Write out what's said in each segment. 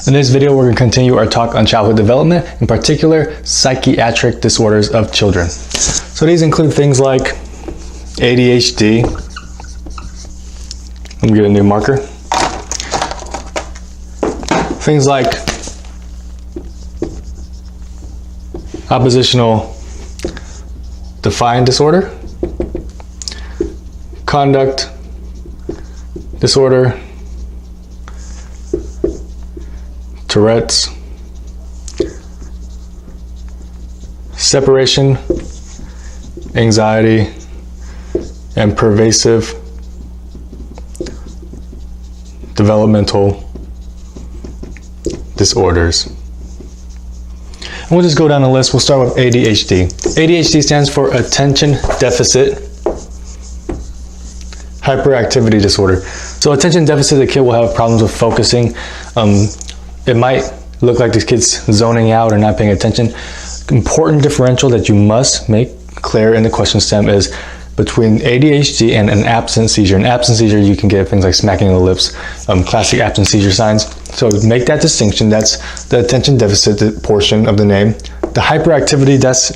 In this video, we're going to continue our talk on childhood development, in particular, psychiatric disorders of children. So these include things like ADHD. Let me get a new marker. Things like oppositional defiant disorder, conduct disorder, Tourette's, separation, anxiety, and pervasive developmental disorders. And we'll just go down the list. We'll start with ADHD. ADHD stands for Attention Deficit Hyperactivity Disorder. So attention deficit, the kid will have problems with focusing. It might look like this kid's zoning out or not paying attention. Important differential that you must make clear in the question stem is between ADHD and an absent seizure. An absent seizure, you can get things like smacking of the lips, classic absent seizure signs. So make that distinction. That's the attention deficit portion of the name. The hyperactivity, that's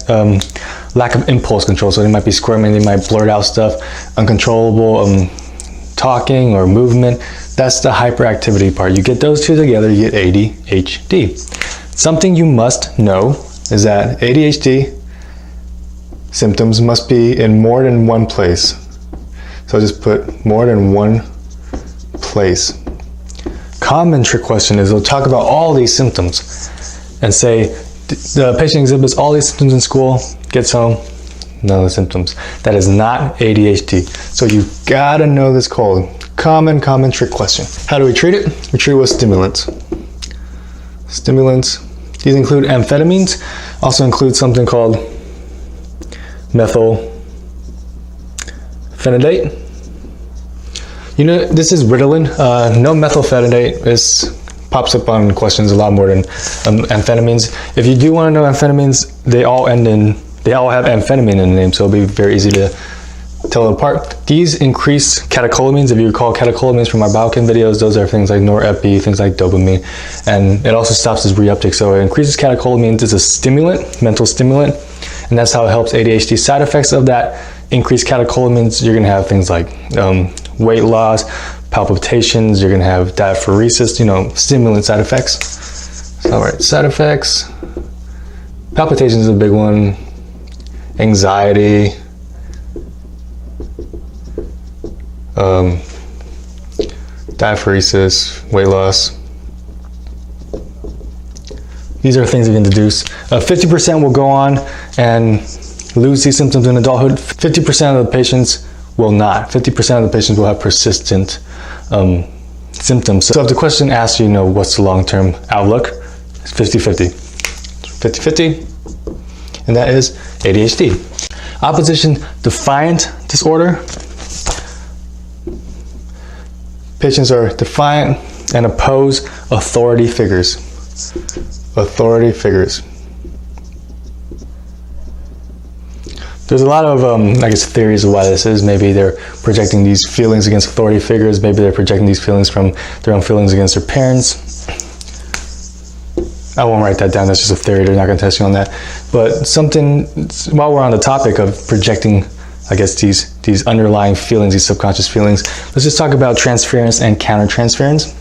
lack of impulse control. So they might be squirming, they might blurt out stuff, uncontrollable talking or movement. That's the hyperactivity part. You get those two together, you get ADHD. Something you must know is that ADHD symptoms must be in more than one place. So just put more than one place. Common trick question is they'll talk about all these symptoms and say the patient exhibits all these symptoms in school, gets home, none of the symptoms. That is not ADHD. So you gotta know this code. Common trick question. How do we treat it? We treat it with stimulants. Stimulants. These include amphetamines. Also include something called methylphenidate. You know, this is Ritalin. No methylphenidate. This pops up on questions a lot more than amphetamines. If you do want to know amphetamines, they all have amphetamine in the name, so it'll be very easy to tell it apart. These increase catecholamines. If you recall catecholamines from our biochem videos, those are things like norepi, things like dopamine, and it also stops this reuptake. So it increases catecholamines. It's a stimulant, mental stimulant, and that's how it helps ADHD. Side effects of that increased catecholamines, you're gonna have things like weight loss, palpitations, you're gonna have diaphoresis, stimulant side effects. All right, side effects. Palpitations is a big one. Anxiety, diaphoresis, weight loss. These are things you can deduce. 50% will go on and lose these symptoms in adulthood. 50% of the patients will not. 50% of the patients will have persistent symptoms. So if the question asks you, what's the long-term outlook, it's 50-50. 50-50, and that is ADHD. Opposition defiant disorder. Patients are defiant and oppose authority figures. Authority figures. There's a lot of, theories of why this is. Maybe they're projecting these feelings against authority figures. Maybe they're projecting these feelings from their own feelings against their parents. I won't write that down. That's just a theory. They're not going to test you on that. But while we're on the topic of projecting, these underlying feelings, these subconscious feelings, let's just talk about transference and countertransference.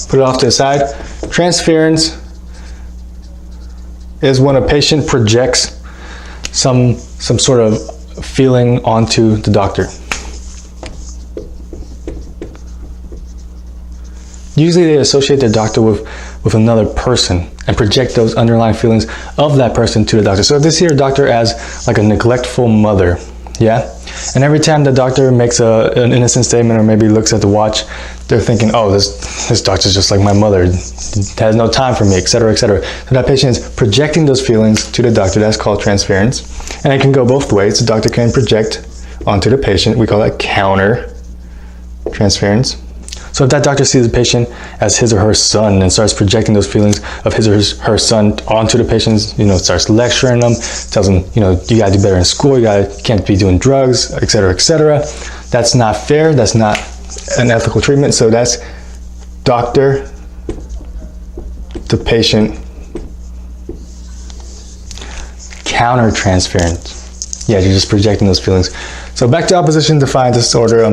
Put it off to the side. Transference is when a patient projects some sort of feeling onto the doctor. Usually they associate the doctor with another person and project those underlying feelings of that person to the doctor. So if they see a doctor as like a neglectful mother, yeah? And every time the doctor makes an innocent statement or maybe looks at the watch, they're thinking, oh, this doctor's just like my mother, has no time for me, etc., etc. So that patient is projecting those feelings to the doctor. That's called transference. And it can go both ways. The doctor can project onto the patient. We call that counter transference. So if that doctor sees the patient as his or her son and starts projecting those feelings of his or her son onto the patient, starts lecturing them, tells them, you gotta do better in school, you can't be doing drugs, etc., etc. That's not fair. That's not an ethical treatment. So that's doctor to patient counter-transference. Yeah, you're just projecting those feelings. So back to opposition defiant disorder.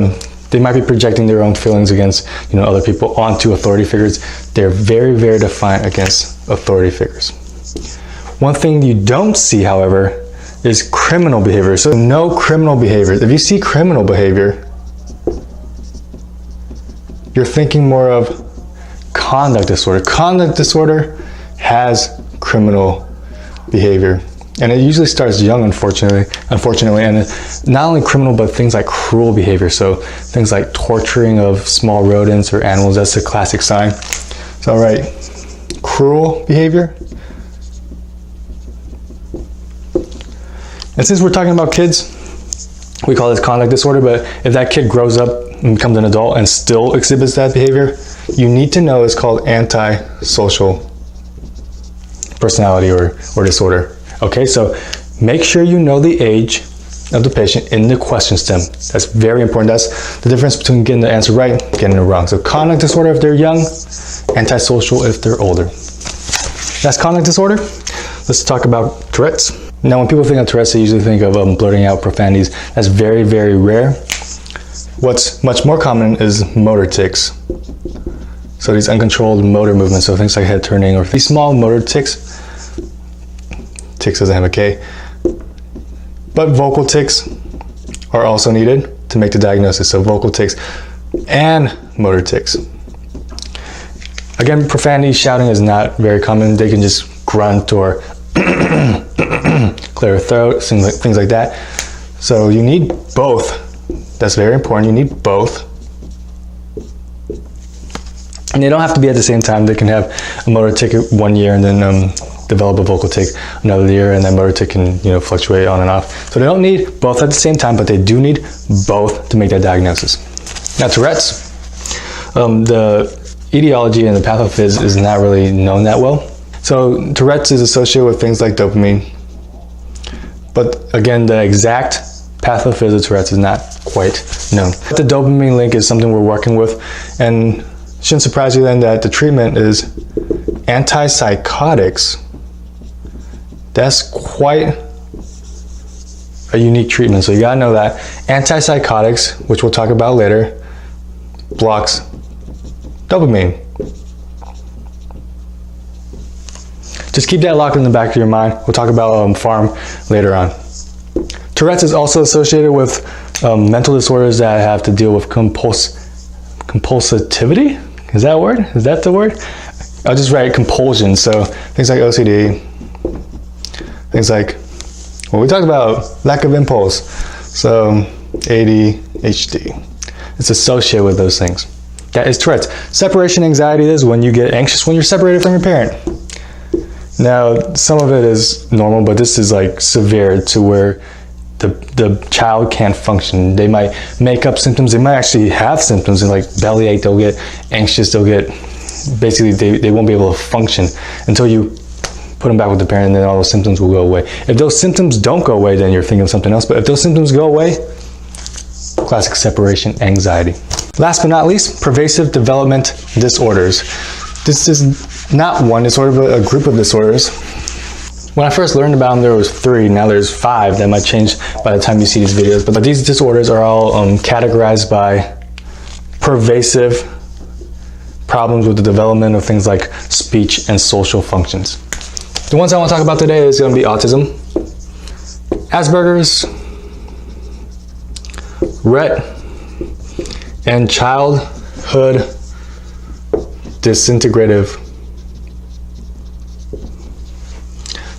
They might be projecting their own feelings against, other people onto authority figures. They're very, very defiant against authority figures. One thing you don't see, however, is criminal behavior. So no criminal behavior. If you see criminal behavior, you're thinking more of conduct disorder. Conduct disorder has criminal behavior. And it usually starts young, unfortunately, and it's not only criminal, but things like cruel behavior. So things like torturing of small rodents or animals, that's a classic sign. So, all right, cruel behavior. And since we're talking about kids, we call this conduct disorder, but if that kid grows up and becomes an adult and still exhibits that behavior, you need to know it's called antisocial personality or disorder. Okay, so make sure you know the age of the patient in the question stem. That's very important. That's the difference between getting the answer right and getting it wrong. So conduct disorder if they're young, antisocial if they're older. That's conduct disorder. Let's talk about Tourette's. Now, when people think of Tourette's, they usually think of blurting out profanities. That's very, very rare. What's much more common is motor tics. So these uncontrolled motor movements, so things like head turning or these small motor tics. Tics doesn't have a K. But vocal tics are also needed to make the diagnosis. So vocal tics and motor tics. Again, profanity, shouting is not very common. They can just grunt or clear throat, things like that. So you need both. That's very important. You need both. And they don't have to be at the same time. They can have a motor tic 1 year and then develop a vocal tic another year, and then motor tic can fluctuate on and off. So they don't need both at the same time, but they do need both to make that diagnosis. Now Tourette's, the etiology and the pathophys is not really known that well. So Tourette's is associated with things like dopamine, but again, the exact pathophys of Tourette's is not quite known. The dopamine link is something we're working with, and it shouldn't surprise you then that the treatment is antipsychotics. That's quite a unique treatment, so you gotta know that. Antipsychotics, which we'll talk about later, blocks dopamine. Just keep that locked in the back of your mind. We'll talk about pharm later on. Tourette's is also associated with mental disorders that have to deal with compulsivity. Is that a word? Is that the word? I'll just write compulsion. So things like OCD, things like, well, we talked about lack of impulse. So ADHD. It's associated with those things. That is Tourette's. Separation anxiety is when you get anxious when you're separated from your parent. Now, some of it is normal, but this is like severe to where the child can't function. They might make up symptoms. They might actually have symptoms and like bellyache. They'll get anxious. They'll get, basically they won't be able to function until you put them back with the parent, and then all those symptoms will go away. If those symptoms don't go away, then you're thinking of something else. But if those symptoms go away, classic separation anxiety. Last but not least, pervasive development disorders. This is not one disorder, but a group of disorders. When I first learned about them, there was 3. Now there's 5. That might change by the time you see these videos. But these disorders are all categorized by pervasive problems with the development of things like speech and social functions. The ones I want to talk about today is going to be autism, Aspergers, Rett, and childhood disintegrative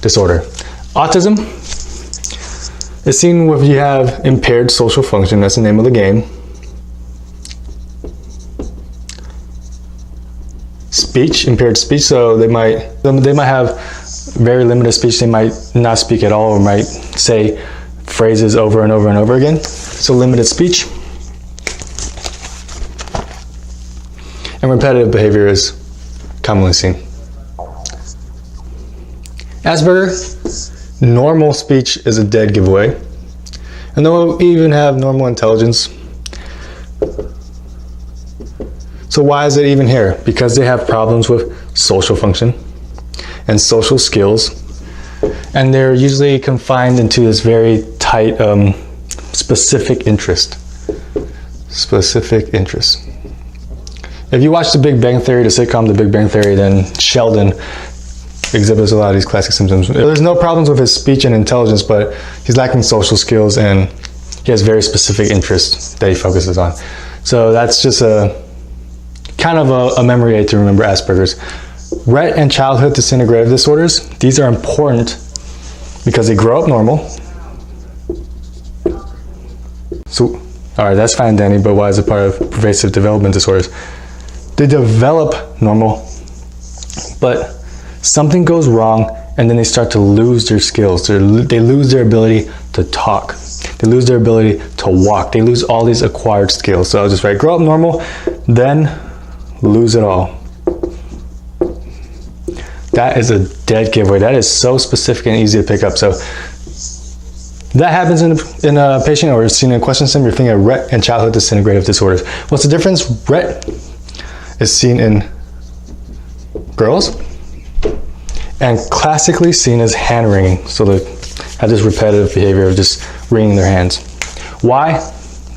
disorder. Autism is seen when you have impaired social function. That's the name of the game. Speech, impaired speech. So they might have very limited speech. They might not speak at all, or might say phrases over and over and over again. So limited speech. And repetitive behavior is commonly seen. Asperger, normal speech is a dead giveaway. And they'll even have normal intelligence. So why is it even here? Because they have problems with social function and social skills. And they're usually confined into this very tight, specific interest. Specific interest. If you watch The Big Bang Theory, the sitcom The Big Bang Theory, then Sheldon exhibits a lot of these classic symptoms. There's no problems with his speech and intelligence, but he's lacking social skills and he has very specific interests that he focuses on. So that's just a kind of a memory aid to remember Asperger's. Rett and childhood disintegrative disorders, these are important because they grow up normal. So, all right, that's fine, Danny, but why is it part of pervasive development disorders? They develop normal, but something goes wrong and then they start to lose their skills. They lose their ability to talk. They lose their ability to walk. They lose all these acquired skills. So I'll just write grow up normal, then lose it all. That is a dead giveaway. That is so specific and easy to pick up. So that happens in a patient or seen in a question stem. You're thinking of Rett and childhood disintegrative disorders. What's the difference? Rett is seen in girls and classically seen as hand wringing. So they have this repetitive behavior of just wringing their hands. Why?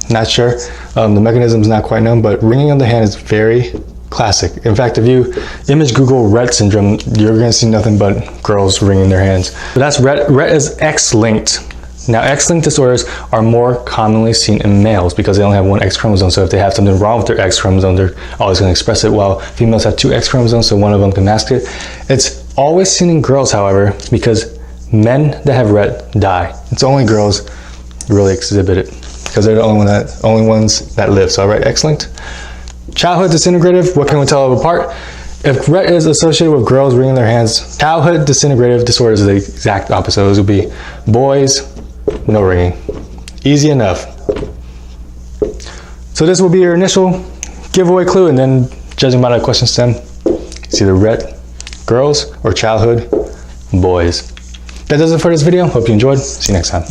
Not sure. The mechanism is not quite known, but wringing of the hand is very classic. In fact, if you image Google Rett syndrome, you're going to see nothing but girls wringing their hands. But that's Rett. Rett is X-linked. Now, X-linked disorders are more commonly seen in males because they only have one X chromosome. So if they have something wrong with their X chromosome, they're always going to express it, while females have two X chromosomes, so one of them can mask it. It's always seen in girls, however, because men that have Rett die. It's only girls really exhibit it because they're the only ones that live. So I write X-linked. Childhood disintegrative, what can we tell them apart? If Rett is associated with girls wringing their hands, childhood disintegrative disorders is the exact opposite. Those would be boys, no wringing. Easy enough. So this will be your initial giveaway clue, and then judging by the question stem, it's either Rett girls or childhood boys. That does it for this video. Hope you enjoyed. See you next time.